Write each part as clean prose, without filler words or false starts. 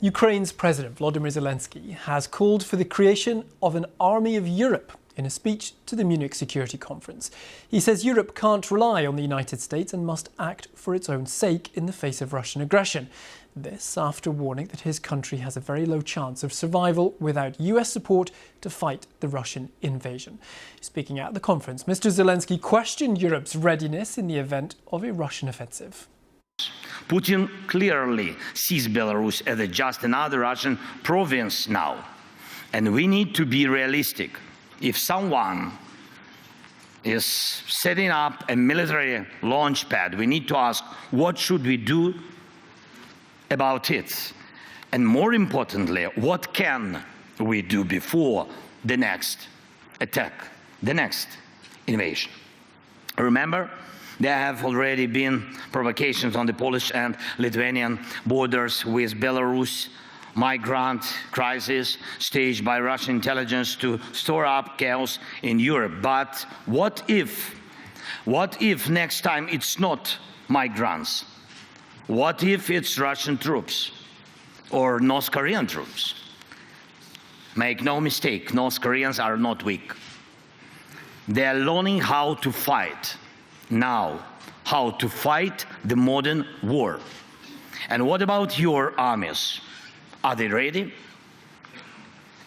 Ukraine's President Volodymyr Zelensky has called for the creation of an army of Europe in a speech to the Munich Security Conference. He says Europe can't rely on the United States and must act for its own sake in the face of Russian aggression. This after warning that his country has a very low chance of survival without US support to fight the Russian invasion. Speaking at the conference, Mr. Zelensky questioned Europe's readiness in the event of a Russian offensive. Putin clearly sees Belarus as just another Russian province now. And we need to be realistic. If someone is setting up a military launch pad, we need to ask, what should we do about it? And more importantly, what can we do before the next attack, the next invasion? Remember, there have already been provocations on the Polish and Lithuanian borders with Belarus, migrant crisis staged by Russian intelligence to store up chaos in Europe. But what if next time it's not migrants? What if it's Russian troops or North Korean troops? Make no mistake, North Koreans are not weak. They are learning how to fight now, how to fight the modern war. And what about your armies? Are they ready?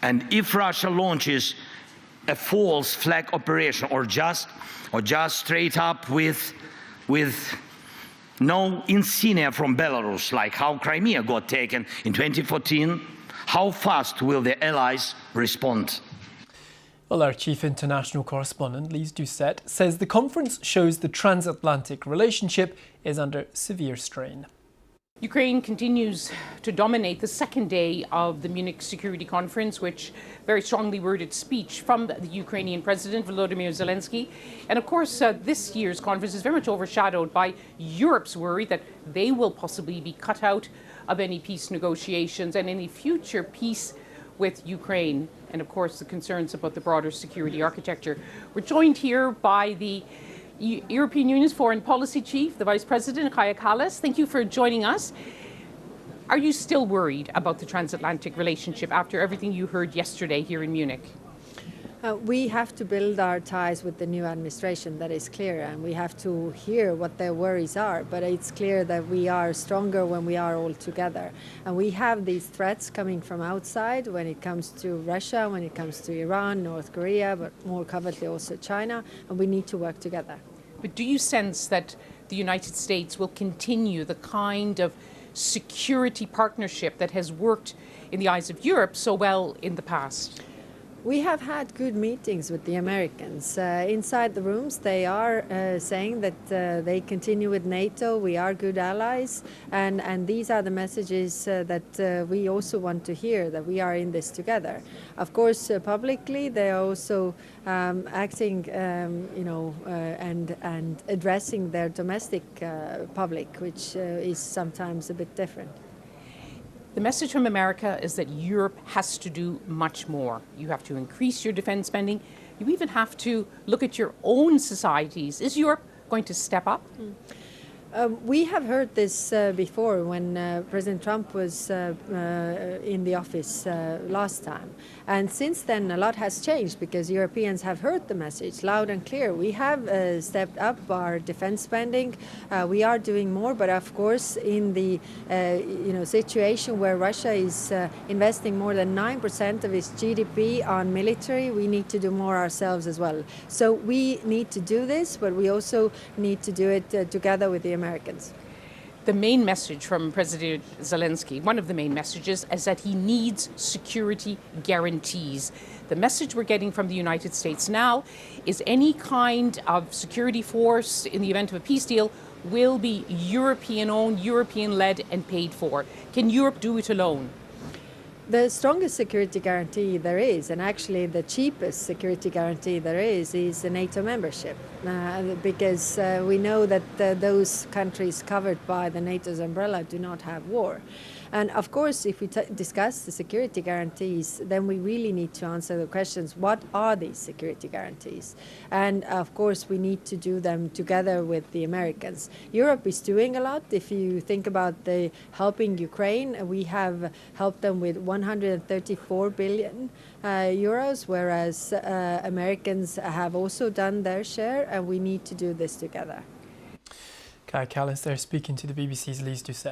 And if Russia launches a false flag operation or just straight up with no insignia from Belarus, like how Crimea got taken in 2014, how fast will the allies respond? Well, our chief international correspondent, Lise Doucette, says the conference shows the transatlantic relationship is under severe strain. Ukraine continues to dominate the second day of the Munich Security Conference, which very strongly worded speech from the Ukrainian President Volodymyr Zelensky. And of course, this year's conference is very much overshadowed by Europe's worry that they will possibly be cut out of any peace negotiations and any future peace with Ukraine. And of course, the concerns about the broader security architecture. We're joined here by the European Union's Foreign Policy Chief, the Vice President, Kaja Kallas. Thank you for joining us. Are you still worried about the transatlantic relationship after everything you heard yesterday here in Munich? We have to build our ties with the new administration, that is clear, and we have to hear what their worries are. But it's clear that we are stronger when we are all together. And we have these threats coming from outside when it comes to Russia, when it comes to Iran, North Korea, but more covertly also China, and we need to work together. But do you sense that the United States will continue the kind of security partnership that has worked in the eyes of Europe so well in the past? We have had good meetings with the Americans. Inside the rooms, they are saying that they continue with NATO, we are good allies, and these are the messages that we also want to hear, that we are in this together. Of course, publicly, they are also acting, and addressing their domestic public, which is sometimes a bit different. The message from America is that Europe has to do much more. You have to increase your defense spending. You even have to look at your own societies. Is Europe going to step up? We have heard this before when President Trump was in the office last time. And since then, a lot has changed because Europeans have heard the message loud and clear. We have stepped up our defense spending. We are doing more, but of course, in the situation where Russia is investing more than 9% of its GDP on military, we need to do more ourselves as well. So we need to do this, but we also need to do it together with the Americans. The main message from President Zelensky, one of the main messages, is that he needs security guarantees. The message we're getting from the United States now is any kind of security force in the event of a peace deal will be European-owned, European-led and paid for. Can Europe do it alone? The strongest security guarantee there is, and actually the cheapest security guarantee there is a NATO membership, because we know that those countries covered by the NATO's umbrella do not have war. And of course, if we discuss the security guarantees, then we really need to answer the questions, what are these security guarantees? And of course, we need to do them together with the Americans. Europe is doing a lot. If you think about the helping Ukraine, we have helped them with 134 billion euros, whereas Americans have also done their share, and we need to do this together. Kai Kallis there speaking to the BBC's Lise Doucet.